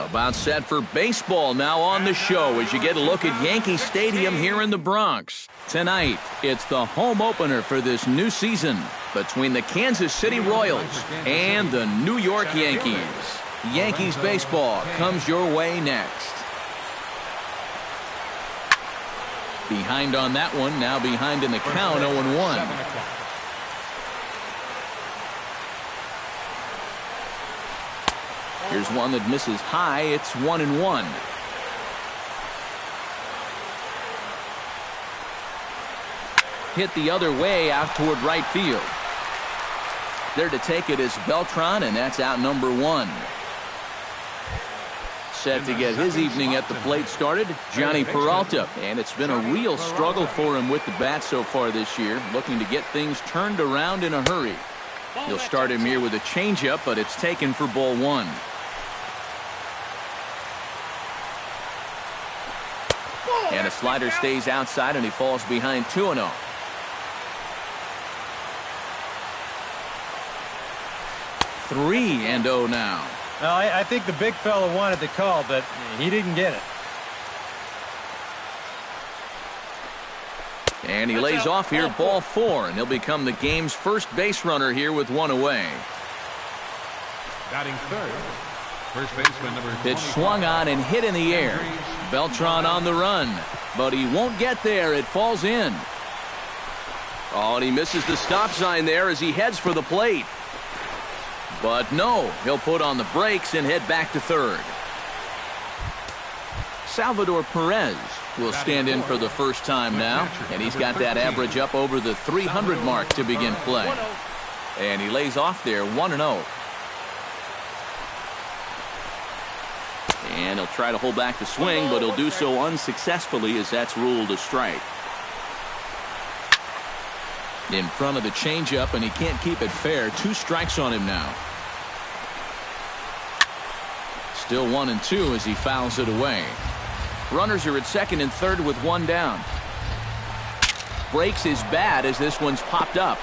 About set for baseball now on the show as you get a look at Yankee Stadium here in the Bronx. Tonight, it's the home opener for this new season between the Kansas City Royals and the New York Yankees. Yankees baseball comes your way next. Behind on that one, now behind in the count, 0-1. Here's one that misses high. It's 1-1. Hit the other way out toward right field. There to take it is Beltran, and that's out number 1. Set to get his evening at the plate started, Johnny Peralta. And it's been a real struggle for him with the bat so far this year, looking to get things turned around in a hurry. He'll start him here with a changeup, but it's taken for ball 1. And a slider stays outside, and he falls behind 2-0. Three and 0 now. Well, I think the big fella wanted the call, but he didn't get it. And he lays off here, ball 4, and he'll become the game's first base runner here with 1 away. Batting third, first baseman number 20. Pitch swung on and hit in the air. Beltran on the run, but he won't get there. It falls in. Oh, and he misses the stop sign there as he heads for the plate. But no, he'll put on the brakes and head back to third. Salvador Perez will stand in for the first time now, and he's got that average up over the 300 mark to begin play. And he lays off there, 1-0. And he'll try to hold back the swing, but he'll do so unsuccessfully as that's ruled a strike. In front of the changeup, and he can't keep it fair. 2 strikes on him now. Still 1-2 as he fouls it away. Runners are at second and third with 1 down. Breaks his bat as this one's popped up.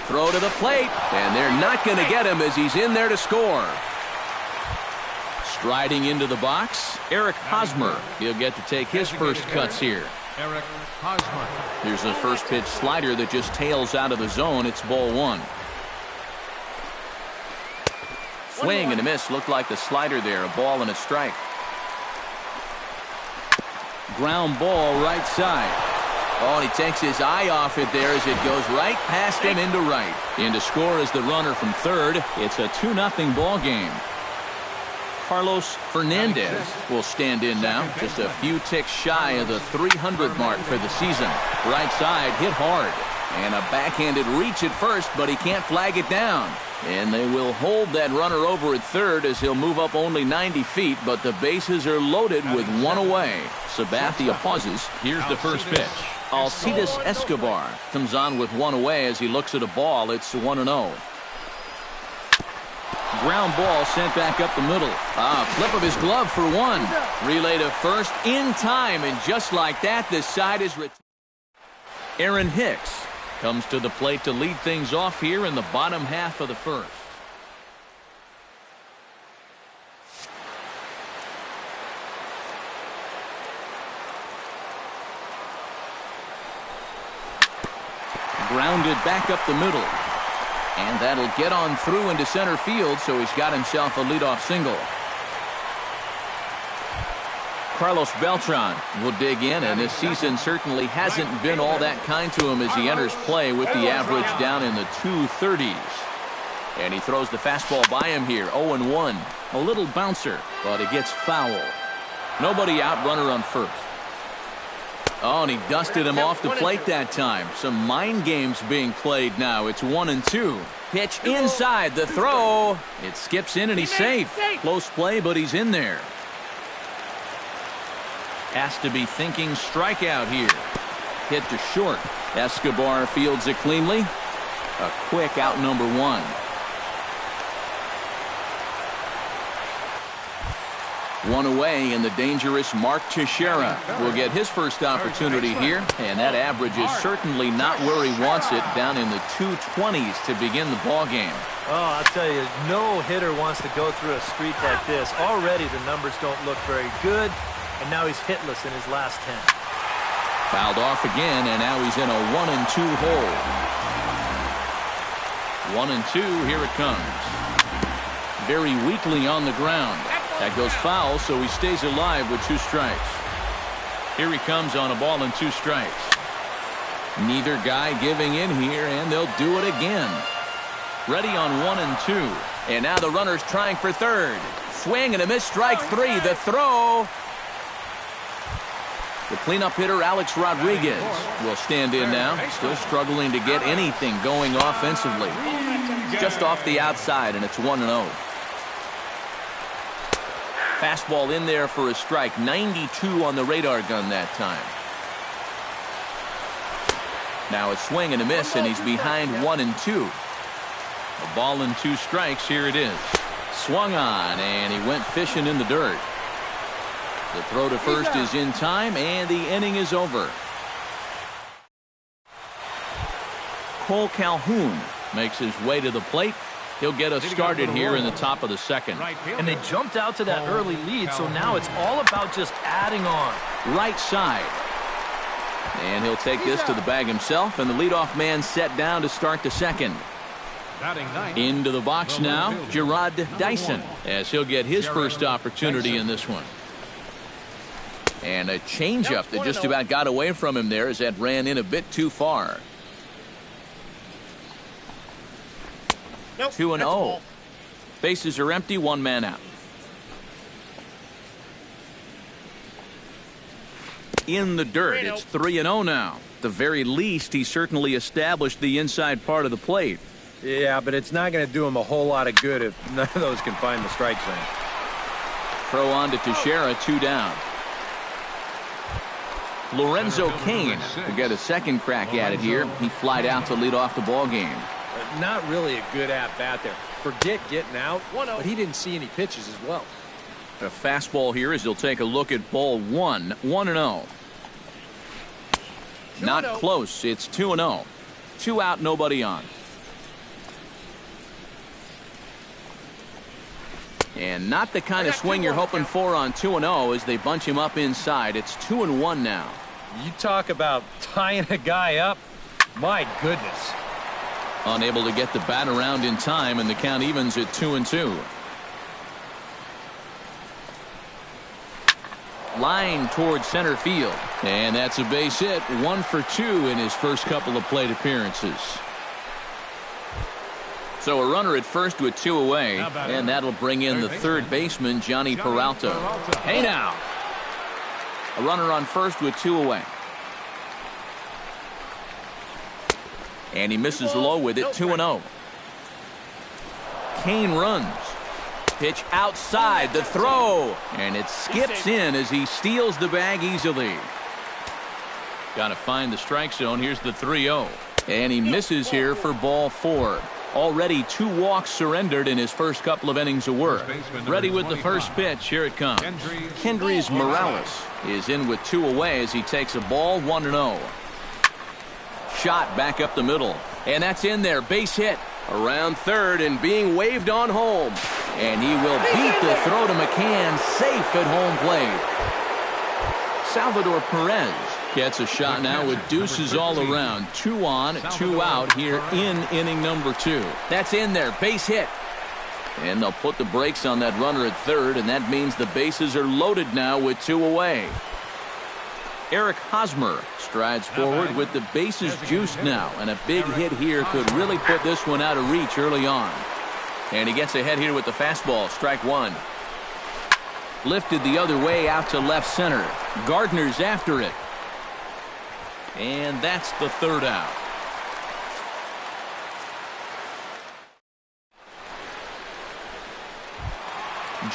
Throw to the plate, and they're not going to get him as he's in there to score. Striding into the box, Eric Hosmer. He'll get to take his first cuts here. Eric Hosmer. Here's the first pitch slider that just tails out of the zone. It's ball 1. Swing and a miss. Looked like the slider there. A ball and a strike. Ground ball right side. Oh, and he takes his eye off it there as it goes right past him into right. In to score is the runner from third. It's a 2-0 ball game. Carlos Fernandez will stand in now, just a few ticks shy of the 300 mark for the season. Right side hit hard, and a backhanded reach at first, but he can't flag it down. And they will hold that runner over at third as he'll move up only 90 feet, but the bases are loaded with 1 away. Sabathia pauses. Here's the first pitch. Alcides Escobar comes on with 1 away as he looks at a ball. It's 1-0. Ground ball sent back up the middle. Flip of his glove for 1. Relay to first in time, and just like that, this side is retired. Aaron Hicks comes to the plate to lead things off here in the bottom half of the first. Grounded back up the middle. And that'll get on through into center field, so he's got himself a leadoff single. Carlos Beltran will dig in, and this season certainly hasn't been all that kind to him as he enters play with the average down in the 230s. And he throws the fastball by him here, 0-1. A little bouncer, but it gets foul. Nobody out, runner on first. Oh, and he dusted him off the plate that time. Some mind games being played now. It's 1-2. Pitch inside the throw. It skips in and he's safe. Close play, but he's in there. Has to be thinking strikeout here. Hit to short. Escobar fields it cleanly. A quick out number 1. One away, and the dangerous Mark Teixeira will get his first opportunity here, and that average is certainly not where he wants it, down in the 220s to begin the ball game. Oh, I'll tell you, no hitter wants to go through a streak like this. Already the numbers don't look very good, and now he's hitless in his last 10. Fouled off again, and now he's in a 1-2 hole. 1-2, here it comes. Very weakly on the ground. That goes foul, so he stays alive with 2 strikes. Here he comes on a ball and 2 strikes. Neither guy giving in here, and they'll do it again. Ready on 1-2. And now the runner's trying for third. Swing and a miss, strike 3. The throw. The cleanup hitter, Alex Rodriguez, will stand in now. Still struggling to get anything going offensively. Just off the outside, and it's 1-0. Fastball in there for a strike. 92 on the radar gun that time. Now a swing and a miss, and he's behind 1-2. A ball and 2 strikes. Here it is. Swung on, and he went fishing in the dirt. The throw to first is in time, and the inning is over. Cole Calhoun makes his way to the plate. He'll get us started here in the top of the second. And they jumped out to that early lead, so now it's all about just adding on. Right side. And he'll take this to the bag himself, and the leadoff man set down to start the second. Into the box now, Gerard Dyson, as he'll get his first opportunity in this one. And a changeup that just about got away from him there as that ran in a bit too far. 2-0. Bases are empty, 1 man out. In the dirt, it's 3-0 now. At the very least, he certainly established the inside part of the plate. Yeah, but it's not going to do him a whole lot of good if none of those can find the strike zone. Throw on to Teixeira, 2 down. Lorenzo Cain will get a second crack at it here. He flied out to lead off the ball game. Not really a good at-bat there. Forget getting out, but he didn't see any pitches as well. A fastball here as he'll take a look at ball 1. 1-0. Not close. It's 2-0. 2 out, nobody on. And not the kind of swing you're hoping for on 2-0 as they bunch him up inside. It's 2-1 now. You talk about tying a guy up. My goodness. Unable to get the bat around in time, and the count evens at 2-2. Line towards center field. And that's a base hit. 1 for 2 in his first couple of plate appearances. So a runner at first with 2 away, and that'll bring in the third baseman, Johnny Peralta. Hey now. A runner on first with 2 away. And he misses low with it, 2-0. Cain runs. Pitch outside, the throw. And it skips in as he steals the bag easily. Got to find the strike zone. Here's the 3-0. And he misses here for ball 4. Already 2 walks surrendered in his first couple of innings of work. Ready with the first pitch. Here it comes. Kendrys Morales is in with 2 away as he takes a ball, 1-0. Shot back up the middle. And that's in there. Base hit. Around third and being waved on home. And he will beat the throw to McCann. Safe at home plate. Salvador Perez gets a shot now with deuces all around. 2 on, 2 out here in inning number 2. That's in there. Base hit. And they'll put the brakes on that runner at third, and that means the bases are loaded now with 2 away. Eric Hosmer strides forward with the bases juiced now, and a big hit here could really put this one out of reach early on. And he gets ahead here with the fastball. Strike 1. Lifted the other way out to left center. Gardner's after it. And that's the 3rd out.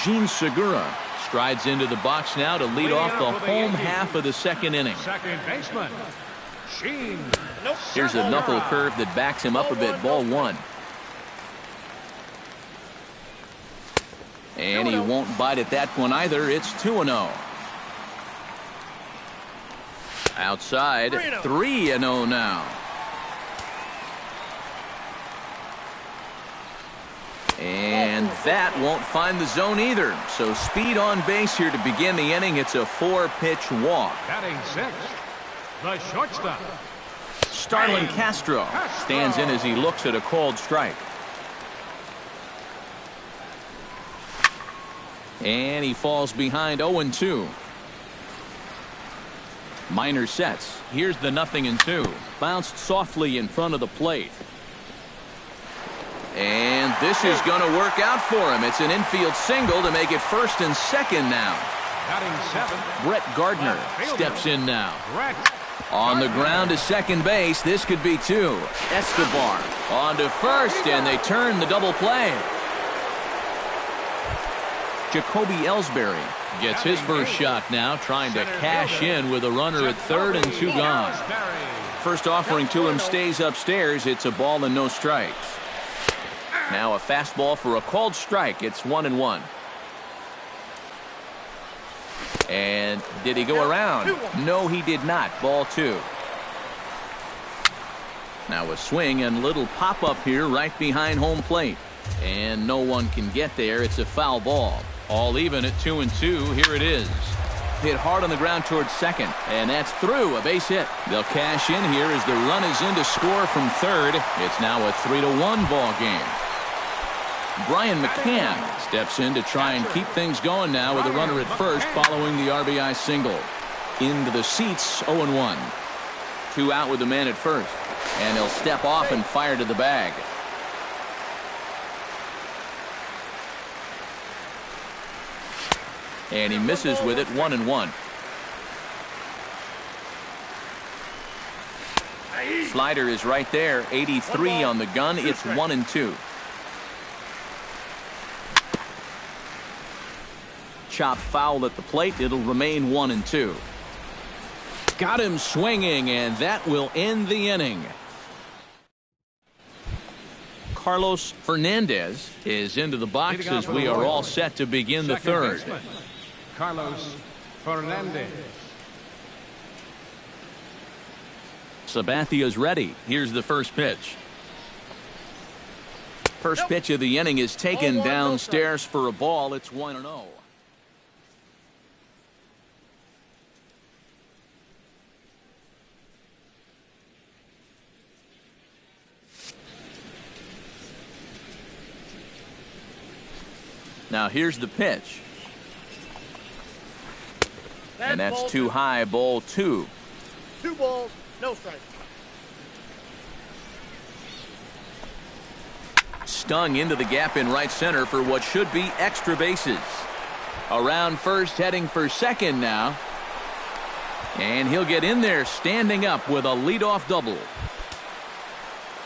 Gene Segura strides into the box now to lead off the home half of the second inning. Second baseman, Gene. Here's a knuckle curve that backs him up a bit. Ball 1. And he won't bite at that one either. It's 2-0. Outside, 3-0 now. And that won't find the zone either. So speed on base here to begin the inning. It's a 4-pitch walk. Batting sixth, the shortstop. Starlin Castro stands in as he looks at a called strike. And he falls behind 0-2. Minor sets. Here's the 0-2. Bounced softly in front of the plate. And this is going to work out for him. It's an infield single to make it first and second now. Batting seventh, Brett Gardner steps in now. On the ground to second base. This could be 2. Escobar on to first, and they turn the double play. Jacoby Ellsbury gets his first shot now, trying to cash in with a runner at third and 2 gone. First offering to him stays upstairs. It's a ball and no strikes. Now a fastball for a called strike. It's 1-1. And did he go around? No, he did not. Ball 2. Now a swing and little pop-up here right behind home plate. And no one can get there. It's a foul ball. All even at 2-2. Here it is. Hit hard on the ground towards second. And that's through. A base hit. They'll cash in here as the run is in to score from third. It's now a 3-1 ball game. Brian McCann steps in to try and keep things going now with a runner at first following the RBI single. Into the seats, 0-1. 2 out with the man at first. And he'll step off and fire to the bag. And he misses with it, 1-1. Slider is right there, 83 on the gun. It's 1-2. Chop foul at the plate. It'll remain 1-2. Got him swinging, and that will end the inning. Carlos Fernandez is into the box as we are all set to begin the third. Carlos Fernandez. Sabathia's ready. Here's the first pitch. First pitch of the inning is taken downstairs for a ball. It's 1-0. Now here's the pitch. And that's too high, ball 2. 2 balls, no strikes. Stung into the gap in right center for what should be extra bases. Around first, heading for second now. And he'll get in there standing up with a leadoff double.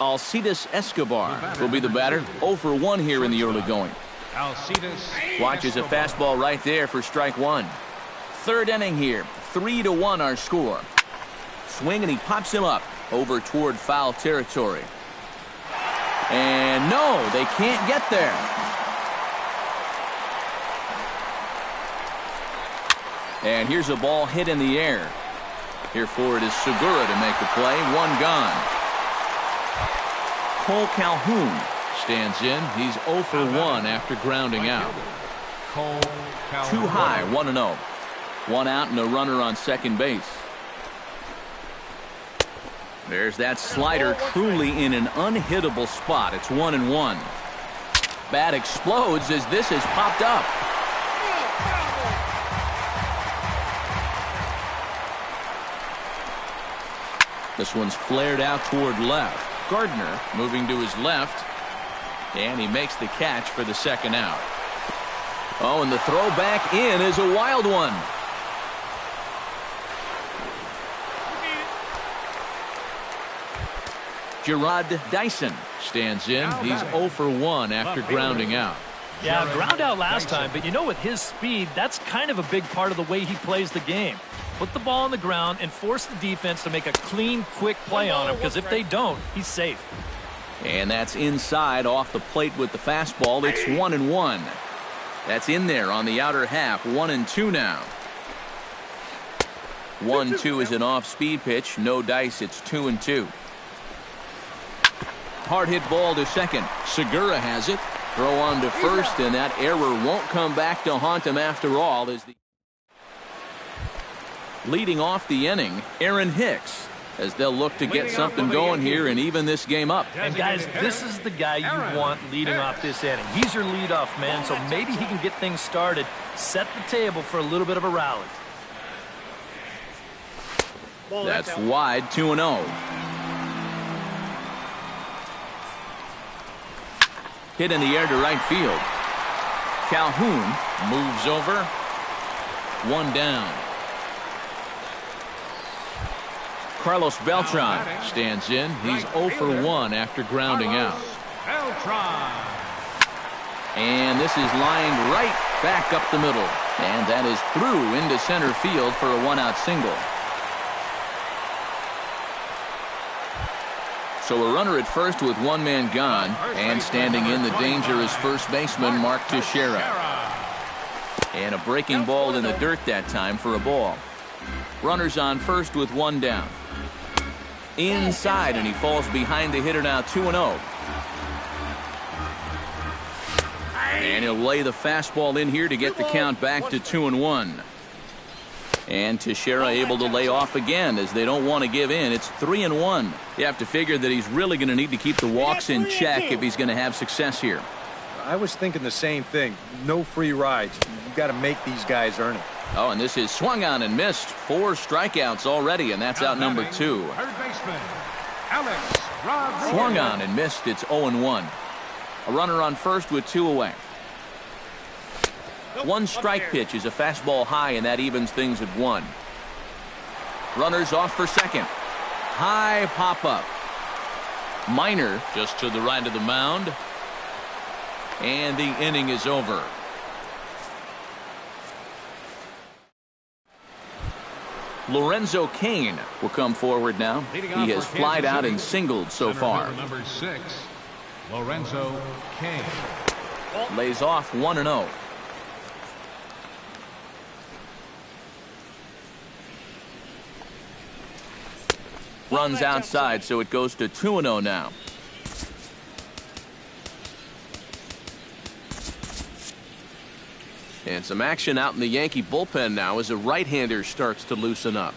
Alcides Escobar will be the batter. 0 for 1 here in the early going. Watches a fastball right there for strike 1. Third inning here. 3-1 our score. Swing and he pops him up over toward foul territory. And no, they can't get there. And here's a ball hit in the air. Here for it is Segura to make the play. 1 gone. Cole Calhoun stands in. He's 0 for 1 after grounding out. Too high, 1-0. 1 out and a runner on second base. There's that slider truly in an unhittable spot. It's 1-1. Bat explodes as this has popped up. This one's flared out toward left. Gardner moving to his left. And he makes the catch for the second out. Oh, and the throw back in is a wild one. Gerard Dyson stands in. He's 0 for 1 after grounding out. Yeah, ground out last time, but you know, with his speed, that's kind of a big part of the way he plays the game. Put the ball on the ground and force the defense to make a clean, quick play on him, because if they don't, he's safe. And that's inside off the plate with the fastball. It's 1-1. That's in there on the outer half. 1-2 now. 1-2 is an off-speed pitch. No dice. It's 2-2. Hard hit ball to second. Segura has it. Throw on to first, and that error won't come back to haunt him after all. Leading off the inning, Aaron Hicks, as they'll look to get something going here and even this game up. And guys, this is the guy you want leading off this inning. He's your leadoff man, so maybe he can get things started, set the table for a little bit of a rally. That's wide. 2-0. Hit in the air to right field. Calhoun moves over. One down. Carlos Beltran stands in. He's 0 for 1 after grounding out. And this is lined right back up the middle. And that is through into center field for a one-out single. So a runner at first with one man gone, and standing in the danger is first baseman Mark Teixeira. And a breaking ball in the dirt that time for a ball. Runners on first with one down. Inside, and he falls behind the hitter now. 2-0. And he'll lay the fastball in here to get the count back to 2-1. And Teixeira able to lay off again as they don't want to give in. It's 3-1. You have to figure that he's really going to need to keep the walks in check if he's going to have success here. I was thinking the same thing. No free rides. You got to make these guys earn it. Oh, and this is swung on and missed. 4 strikeouts already, and that's out number 2. Third baseman, Alex Rodriguez. Swung on and missed. It's 0-1. A runner on first with 2 away. One strike pitch is a fastball high, and that evens things at 1. Runners off for second. High pop-up. Minor just to the right of the mound. And the inning is over. Lorenzo Cain will come forward now. He has flied out and singled so far. Number 6, Lorenzo Cain. Lays off 1-0. Runs outside, so it goes to 2-0 now. And some action out in the Yankee bullpen now as a right-hander starts to loosen up.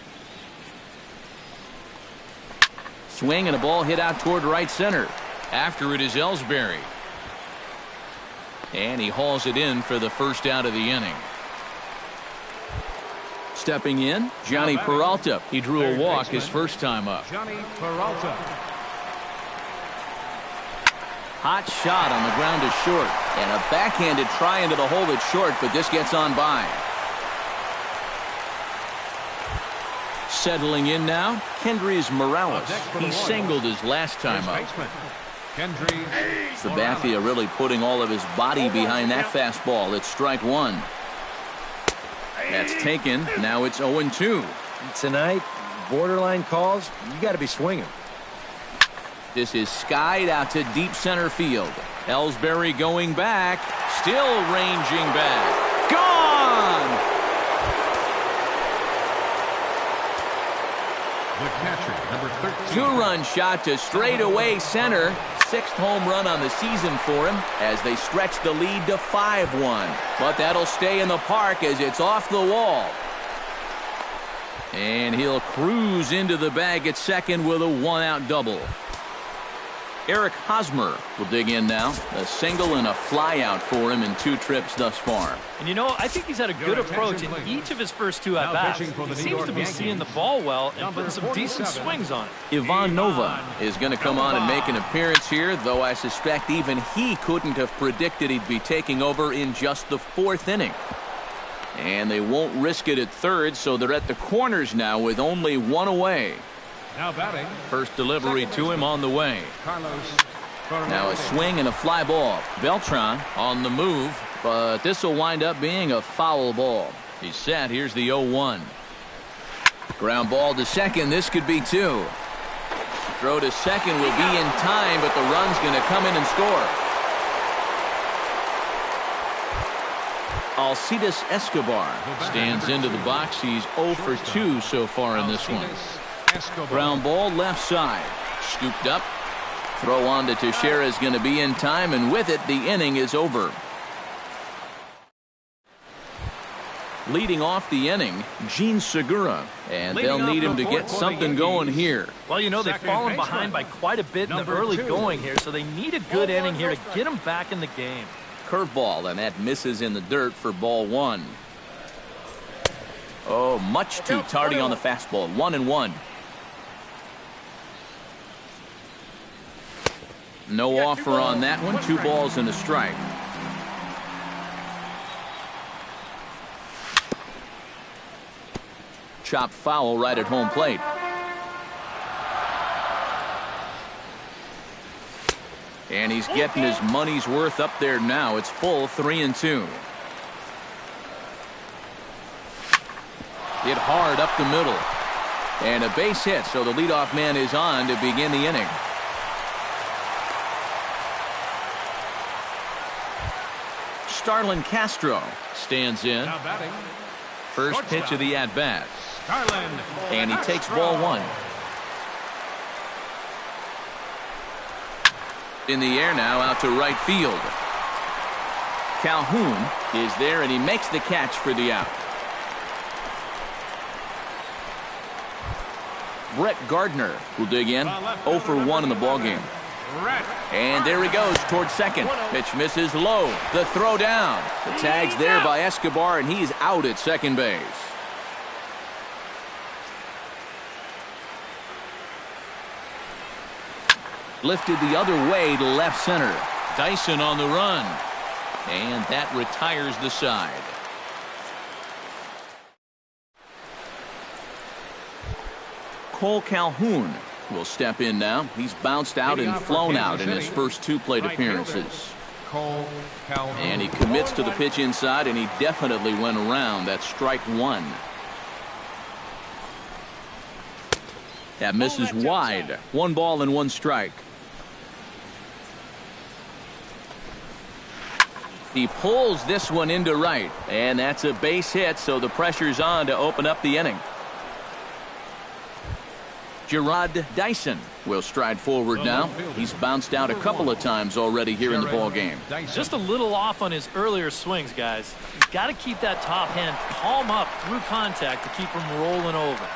Swing and a ball hit out toward right center. After it is Ellsbury. And he hauls it in for the first out of the inning. Stepping in, Johnny Peralta. He drew a walk his first time up. Johnny Peralta. Hot shot on the ground to short. And a backhanded try into the hole at short, but this gets on by. Settling in now, Kendrys Morales. He singled his last time up. Sabathia really putting all of his body behind that fastball. It's strike 1. That's taken. Now it's 0-2. Tonight, borderline calls, you got to be swinging. This is skied out to deep center field. Ellsbury going back. Still ranging back. Gone! The catcher, number 13. 2-run shot to straightaway center. 6th home run on the season for him as they stretch the lead to 5-1. But that'll stay in the park as it's off the wall. And he'll cruise into the bag at second with a 1-out double. Eric Hosmer will dig in now. A single and a fly out for him in 2 trips thus far. And you know, I think he's had a good approach in each of his first 2 at-bats. He seems to be seeing the ball well and putting some decent swings on it. Ivan Nova is going to come on and make an appearance here, though I suspect even he couldn't have predicted he'd be taking over in just the 4th inning. And they won't risk it at third, so they're at the corners now with only 1 away. Now batting. First delivery to him on the way. Now a swing and a fly ball. Beltran on the move, but this will wind up being a foul ball. He's set. Here's the 0-1. Ground ball to second. This could be 2. Throw to second will be in time, but the run's going to come in and score. Alcides Escobar stands into the box. He's 0 for 2 so far in this one. Ground ball left side. Scooped up. Throw on to Teixeira is going to be in time, and with it, the inning is over. Leading off the inning, Gene Segura, and they'll need him to get something going here. Well, you know, they've fallen behind by quite a bit in the early going here, so they need a good inning here to get them back in the game. Curveball, and that misses in the dirt for ball 1. Oh, much too tardy on the fastball. 1-1. No offer on that one. 2 balls and a strike. Chop foul right at home plate. And he's getting his money's worth up there now. It's full 3-2. Hit hard up the middle. And a base hit, so the leadoff man is on to begin the inning. Starlin Castro stands in. First pitch of the at-bat. And he takes ball 1. In the air now, out to right field. Calhoun is there, and he makes the catch for the out. Brett Gardner will dig in. 0 for 1 in the ballgame. And there he goes towards second. Pitch misses low. The throw down. The tag's there by Escobar, and he's out at second base. Lifted the other way to left center. Dyson on the run. And that retires the side. Cole Calhoun will step in now. He's bounced out and flown out in his first 2 plate appearances. And he commits to the pitch inside, and he definitely went around. That's strike 1. That misses wide. 1 ball and 1 strike. He pulls this one into right, and that's a base hit, so the pressure's on to open up the inning. Gerard Dyson will stride forward now. He's bounced out a couple of times already here in the ballgame. Just a little off on his earlier swings, guys. He's got to keep that top hand palm up through contact to keep him rolling over.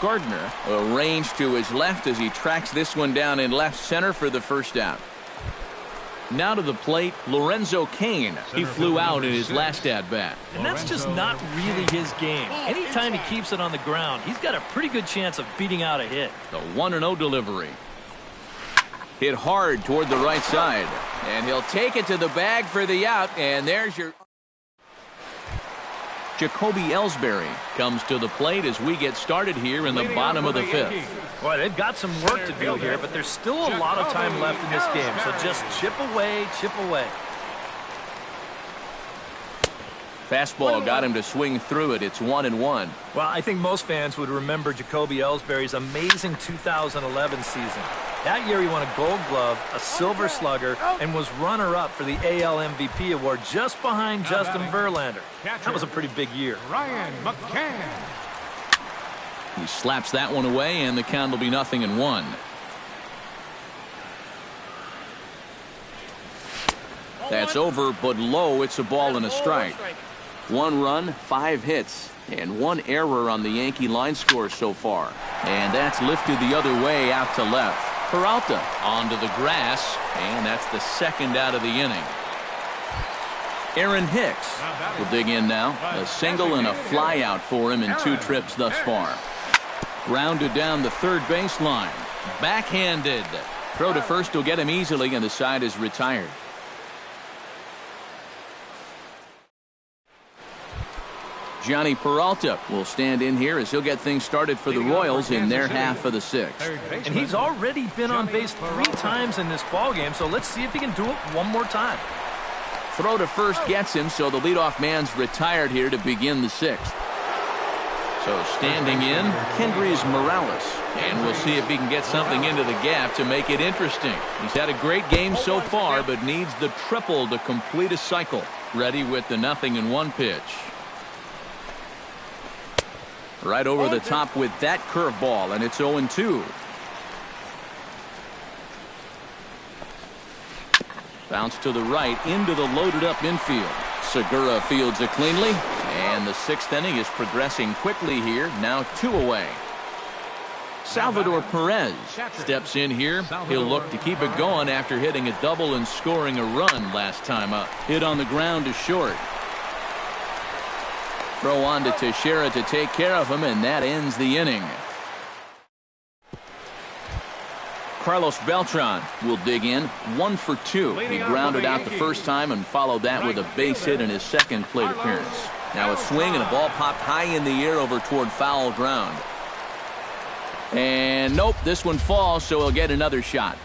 Gardner will range to his left as he tracks this one down in left center for the first out. Now to the plate, Lorenzo Cain. He flew out in his last at-bat. And that's just not really his game. Anytime he keeps it on the ground, he's got a pretty good chance of beating out a hit. The 1-0 delivery. Hit hard toward the right side. And he'll take it to the bag for the out. And there's your... Jacoby Ellsbury comes to the plate as we get started here in the bottom of the 5th. Boy, they've got some work to do here, but there's still a lot of time left in this game, so just chip away, chip away. Fastball got him to swing through it. It's 1-1. Well, I think most fans would remember Jacoby Ellsbury's amazing 2011 season. That year he won a Gold Glove, a Silver Slugger, and was runner-up for the AL MVP award just behind Justin Verlander. That was a pretty big year. Ryan McCann. He slaps that one away, and the count will be 0-1. That's over, but low. It's a ball and a strike. 1 run, 5 hits, and 1 error on the Yankee line score so far. And that's lifted the other way out to left. Peralta onto the grass, and that's the 2nd out of the inning. Aaron Hicks will dig in now. A single and a fly out for him in 2 trips thus far. Grounded down the third baseline. Backhanded. Throw to first will get him easily, and the side is retired. Johnny Peralta will stand in here as he'll get things started for the Royals in their half of the 6th. And he's already been on base 3 times in this ballgame, so let's see if he can do it one more time. Throw to first gets him, so the leadoff man's retired here to begin the 6th. So standing in, Kendrys Morales. And we'll see if he can get something into the gap to make it interesting. He's had a great game so far, but needs the triple to complete a cycle. Ready with the 0-1 pitch. Right over the top with that curveball, and it's 0-2. Bounce to the right into the loaded up infield. Segura fields it cleanly, and the 6th inning is progressing quickly here. Now 2 away. Salvador Perez steps in here. He'll look to keep it going after hitting a double and scoring a run last time up. Hit on the ground to short. Throw on to Teixeira to take care of him, and that ends the inning. Carlos Beltran will dig in, 1 for 2. He grounded out the first time and followed that with a base hit in his second plate appearance. Now a swing and a ball popped high in the air over toward foul ground. And nope, this one falls, so he'll get another shot.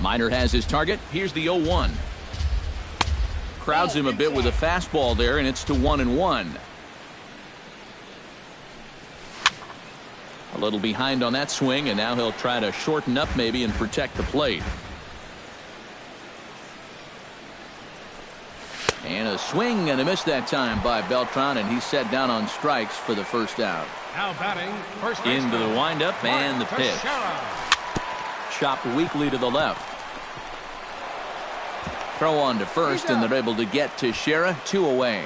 Minor has his target. Here's the 0-1. Crowds him a bit with a fastball there, and it's to 1-1. A little behind on that swing, and now he'll try to shorten up maybe and protect the plate. And a swing and a miss that time by Beltran, and he's set down on strikes for the first out. Now batting, first Into the windup and the pitch. Chopped weakly to the left. Throw on to first, and they're able to get Teixeira. 2 away.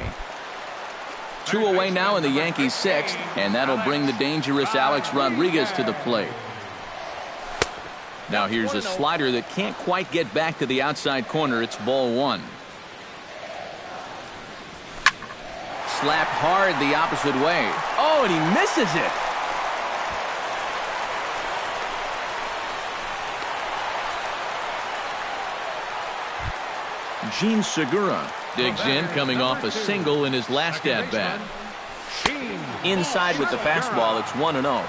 2 away now in the Yankees' 6th, and that'll bring the dangerous Alex Rodriguez to the plate. Now here's a slider that can't quite get back to the outside corner. It's ball 1. Slapped hard the opposite way. Oh, and he misses it. Gene Segura digs in, coming off a single in his last at-bat. Inside with the fastball, it's 1-0.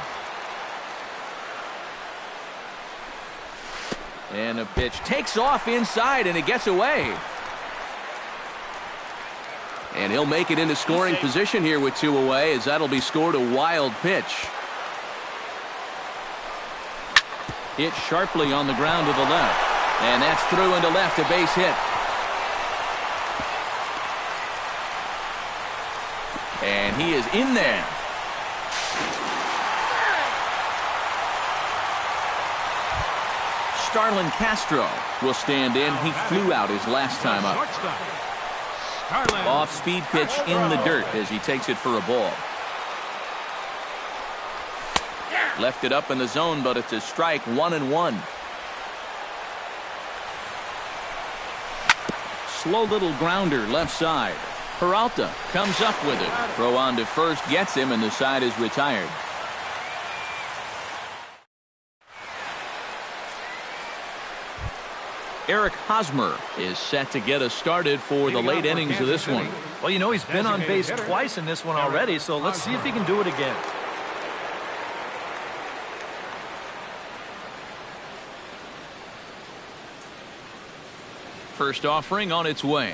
And a pitch takes off inside, and it gets away. And he'll make it into scoring position here with 2 away, as that'll be scored a wild pitch. Hit sharply on the ground to the left. And that's through into left, a base hit. And he is in there. Starlin Castro will stand in. He flew out his last time up. Off-speed pitch in the dirt as he takes it for a ball. Left it up in the zone, but it's a strike. 1-1. Slow little grounder left side. Peralta comes up with it. Throw on to first, gets him, and the side is retired. Eric Hosmer is set to get us started for the late innings of this one. Well, you know, he's been on base twice in this one already, so let's see if he can do it again. First offering on its way.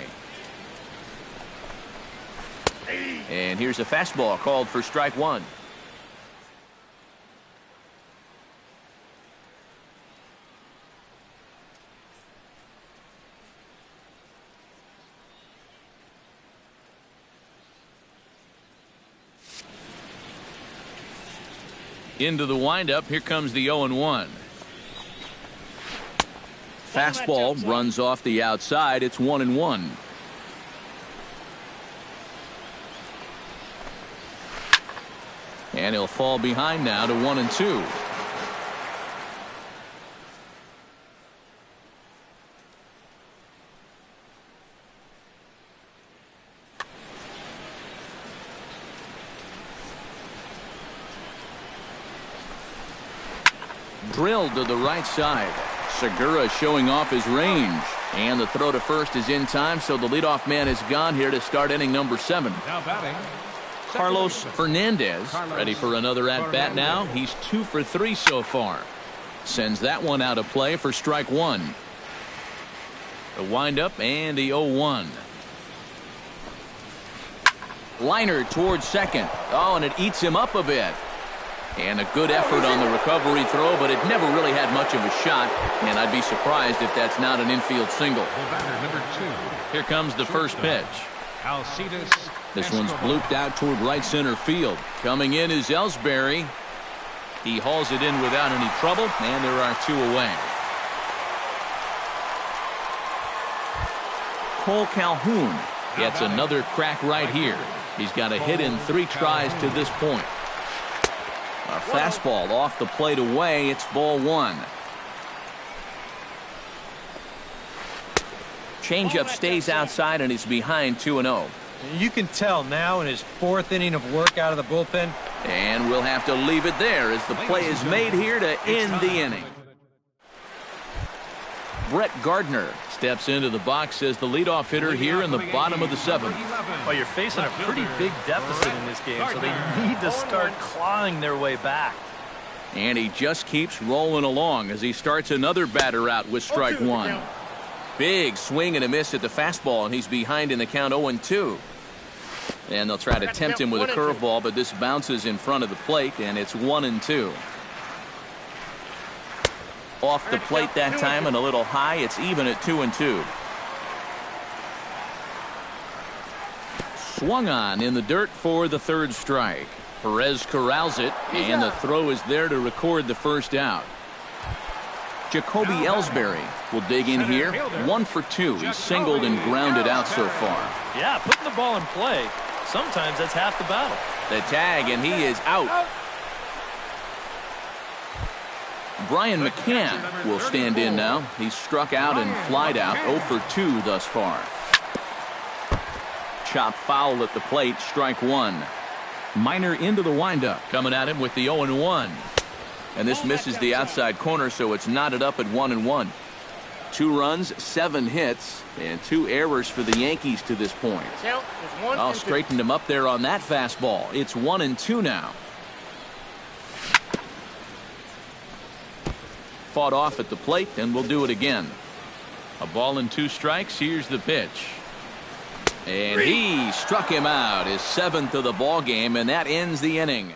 And here's a fastball called for strike 1. Into the windup. Here comes the 0-1. Fastball runs off the outside. It's 1-1. And he'll fall behind now to 1-2. Drilled to the right side. Segura showing off his range. And the throw to first is in time, so the leadoff man is gone here to start inning number 7. Now batting, Carlos Fernandez ready for another at-bat now. He's 2 for 3 so far. Sends that one out of play for strike 1. The windup and the 0-1. Liner towards second. Oh, and it eats him up a bit. And a good effort on the recovery throw, but it never really had much of a shot. And I'd be surprised if that's not an infield single. The batter, number 2. Here comes the first pitch. Alcides This one's Escobar. blooped out toward right center field. Coming in is Ellsbury. He hauls it in without any trouble, and there are 2 away. Cole Calhoun gets another crack right here. He's got a hit in 3 tries to this point. A fastball off the plate away. It's ball 1. Changeup stays outside, and he's behind 2-0. You can tell now in his 4th inning of work out of the bullpen. And we'll have to leave it there as the play is made here to end the inning. Brett Gardner steps into the box as the leadoff hitter here in the bottom of the 7th. Well, you're facing a pretty big deficit in this game, so they need to start clawing their way back. And he just keeps rolling along as he starts another batter out with strike 1. Big swing and a miss at the fastball, and he's behind in the count 0-2. And they'll try to tempt him with a curveball, but this bounces in front of the plate, and it's 1-2. Off the plate that time and a little high. It's even at 2-2. Swung on in the dirt for the 3rd strike. Perez corrals it, and the throw is there to record the first out. Jacoby Ellsbury will dig in here. 1 for 2. He's singled and grounded out so far. Yeah, putting the ball in play, sometimes that's half the battle. The tag, and he is out. Brian McCann will stand in now. He's struck out and flied out. 0 for 2 thus far. Chop foul at the plate. Strike 1. Minor into the windup. Coming at him with the 0-1. And this misses the outside corner, so it's knotted up at 1-1. 2 runs, 7 hits, and 2 errors for the Yankees to this point. I'll straighten him up there on that fastball. It's 1-2 now. Fought off at the plate, and we'll do it again. A ball and 2 strikes. Here's the pitch. And he struck him out. His 7th of the ball game, and that ends the inning.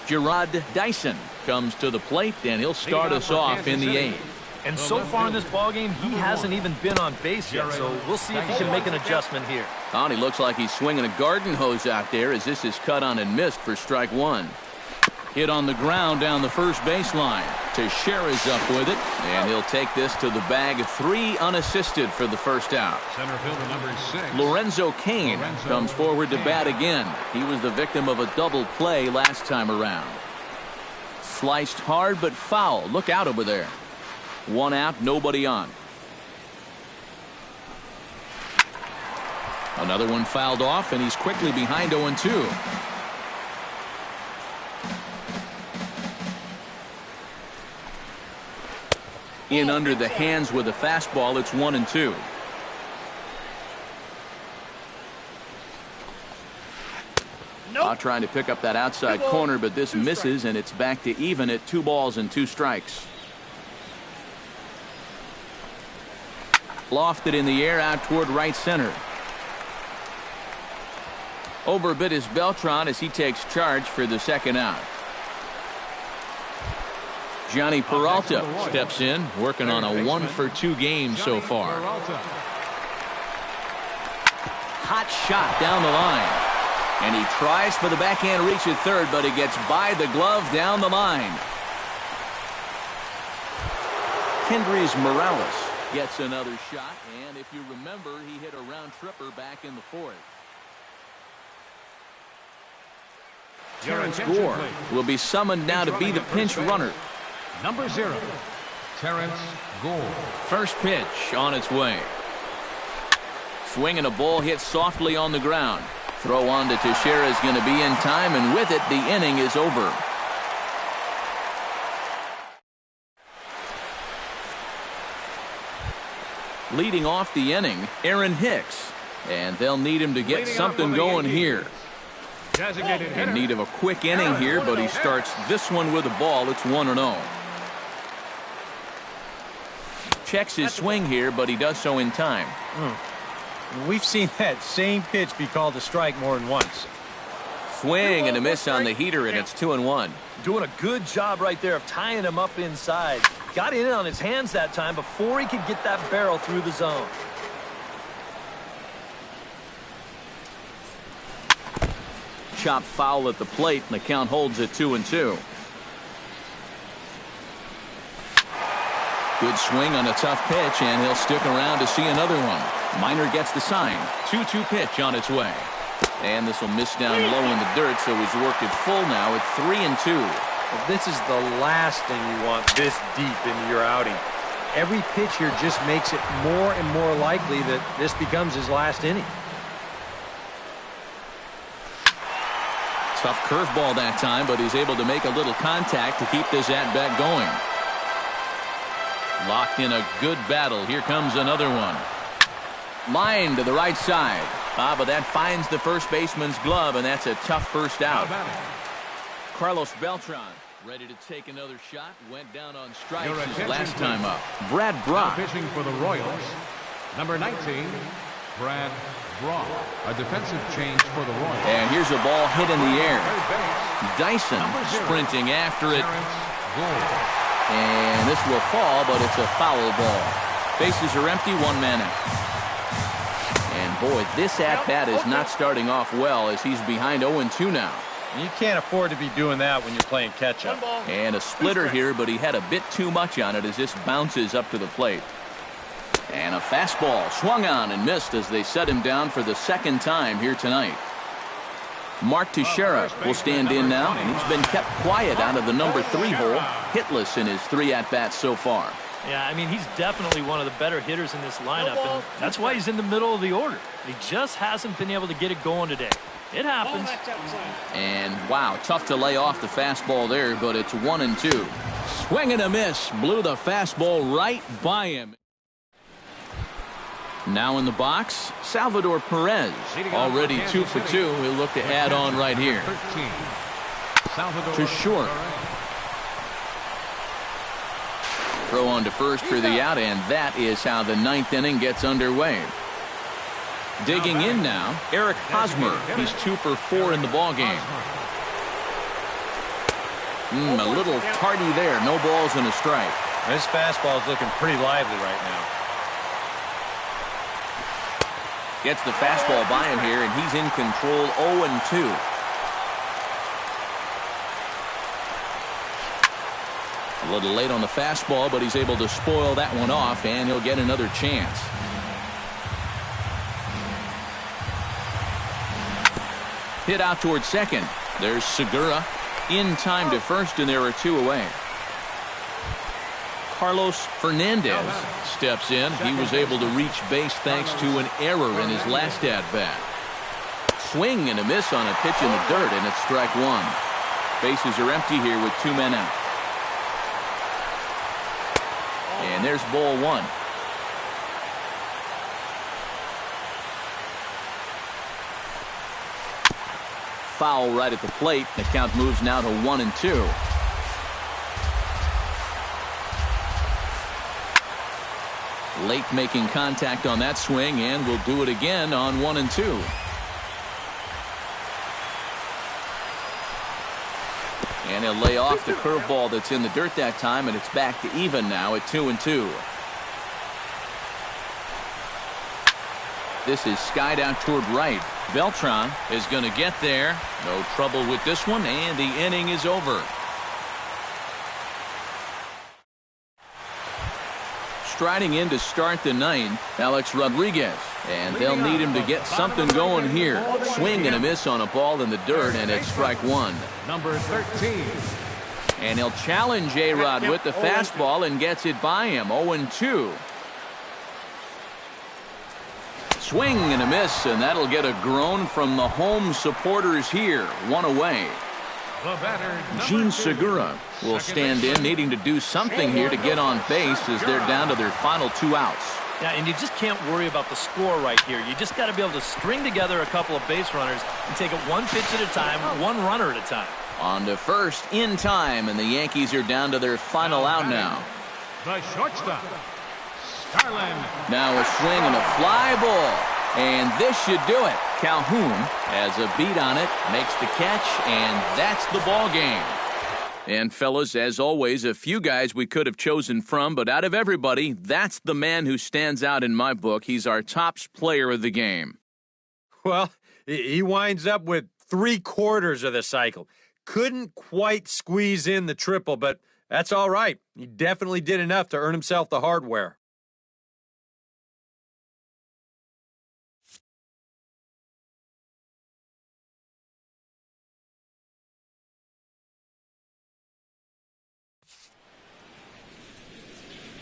Gerard Dyson comes to the plate, and he'll start us off in the 8th. And so far in this ballgame, he hasn't even been on base yet, so we'll see if he can make an adjustment here. Oh, he looks like he's swinging a garden hose out there as this is cut on and missed for strike 1. Hit on the ground down the first baseline. Teixeira's up with it, and he'll take this to the bag. 3 unassisted for the first out. Center fielder number 6. Lorenzo Cain comes forward to bat again. He was the victim of a double play last time around. Sliced hard but foul. Look out over there. 1 out, nobody on. Another one fouled off, and he's quickly behind 0-2. In under the hands with a fastball. It's 1-2. Trying to pick up that outside corner, but this misses, and it's back to even at 2 balls and 2 strikes. Lofted in the air out toward right center. Overbit is Beltran as he takes charge for the 2nd out. Johnny Peralta steps in, working on a 1 for 2 game so far. Hot shot down the line. And he tries for the backhand reach at 3rd, but he gets by the glove down the line. Kendrys Morales gets another shot, and if you remember, he hit a round tripper back in the 4th. Terrence Gore will be summoned now to be the pinch runner. Number 0, Terrence Gore. First pitch on its way. Swing and a ball hit softly on the ground. Throw on to Teixeira is going to be in time, and with it, the inning is over. Leading off the inning, Aaron Hicks. And they'll need him to get something going here. In need of a quick inning here, but he starts this one with a ball. It's 1-0. Checks his swing here, but he does so in time. We've seen that same pitch be called a strike more than once. Swing and a miss on the heater, and it's 2-1. Doing a good job right there of tying him up inside. Got in on his hands that time before he could get that barrel through the zone. Chop foul at the plate, and the count holds at 2-2. Good swing on a tough pitch, and he'll stick around to see another one. Minor gets the sign. 2-2 pitch on its way. And this will miss down low in the dirt, so he's worked it full now at 3-2. Well, this is the last thing you want this deep into your outing. Every pitch here just makes it more and more likely that this becomes his last inning. Tough curveball that time, but he's able to make a little contact to keep this at-bat going. Locked in a good battle. Here comes another one. Line to the right side. But that finds the first baseman's glove, and that's a tough first out. Carlos Beltran ready to take another shot. Went down on strikes his last time up. Brad Brock. Pitching for the Royals, number 19, Brad Brock. A defensive change for the Royals. And here's a ball hit in the air. Dyson sprinting after it. And this will fall, but it's a foul ball. Bases are empty, one man out. And boy, this at-bat is not starting off well as he's behind 0-2 now. You can't afford to be doing that when you're playing catch-up. And a splitter here, but he had a bit too much on it as this bounces up to the plate. And a fastball swung on and missed as they set him down for the second time here tonight. Mark Teixeira will stand in now, and he's been kept quiet out of the number 3 hole, hitless in his 3 at-bats so far. Yeah, I mean, he's definitely one of the better hitters in this lineup, and that's why he's in the middle of the order. He just hasn't been able to get it going today. It happens. And wow, tough to lay off the fastball there, but it's 1-2. Swing and a miss. Blew the fastball right by him. Now in the box, Salvador Perez. Already 2 for 2. He'll look to add on right here. To short. Throw on to first for the out, and that is how the 9th inning gets underway. Digging in now, Eric Hosmer. He's 2 for 4 in the ballgame. A little tardy there. No balls and a strike. This fastball is looking pretty lively right now. Gets the fastball by him here, and he's in control. 0-2. A little late on the fastball, but he's able to spoil that one off, and he'll get another chance. Hit out towards second. There's Segura in time to first, and there are 2 away. Carlos Fernandez steps in. He was able to reach base thanks to an error in his last at-bat. Swing and a miss on a pitch in the dirt, and it's strike 1. Bases are empty here with 2 men out. And there's ball 1. Foul right at the plate. The count moves now to 1-2. Late making contact on that swing, and will do it again on 1-2. And he'll lay off the curveball that's in the dirt that time, and it's back to even now at 2-2. This is skied out toward right. Beltran is going to get there. No trouble with this one, and the inning is over. Striding in to start the 9th, Alex Rodriguez. And they'll need him to get something going here. Swing and a miss on a ball in the dirt, and it's strike 1. Number 13. And he'll challenge A-Rod with the fastball and gets it by him. 0-2. Swing and a miss, and that'll get a groan from the home supporters here. 1 away. Gene Segura will stand in, needing to do something here to get on base as they're down to their final 2 outs. Yeah, and you just can't worry about the score right here. You just got to be able to string together a couple of base runners and take it 1 pitch at a time, 1 runner at a time. On to first in time, and the Yankees are down to their final out now. The shortstop, Starlin. Now a swing and a fly ball. And this should do it. Calhoun has a beat on it, makes the catch, and that's the ball game. And fellas, as always, a few guys we could have chosen from, but out of everybody, that's the man who stands out in my book. He's our top player of the game. Well, he winds up with 3/4 of the cycle. Couldn't quite squeeze in the triple, but that's all right. He definitely did enough to earn himself the hardware.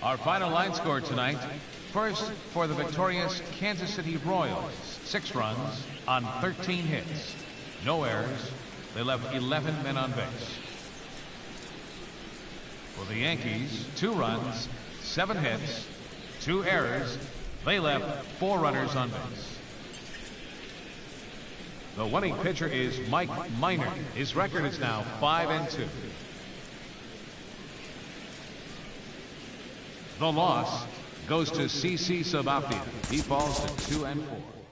Our final line score tonight. First, for the victorious Kansas City Royals, 6 runs on 13 hits. No errors. They left 11 men on base. For the Yankees, 2 runs, 7 hits, 2 errors. They left 4 runners on base. The winning pitcher is Mike Minor. His record is now 5-2. The loss goes to CC Sabathia. He falls to 2-4.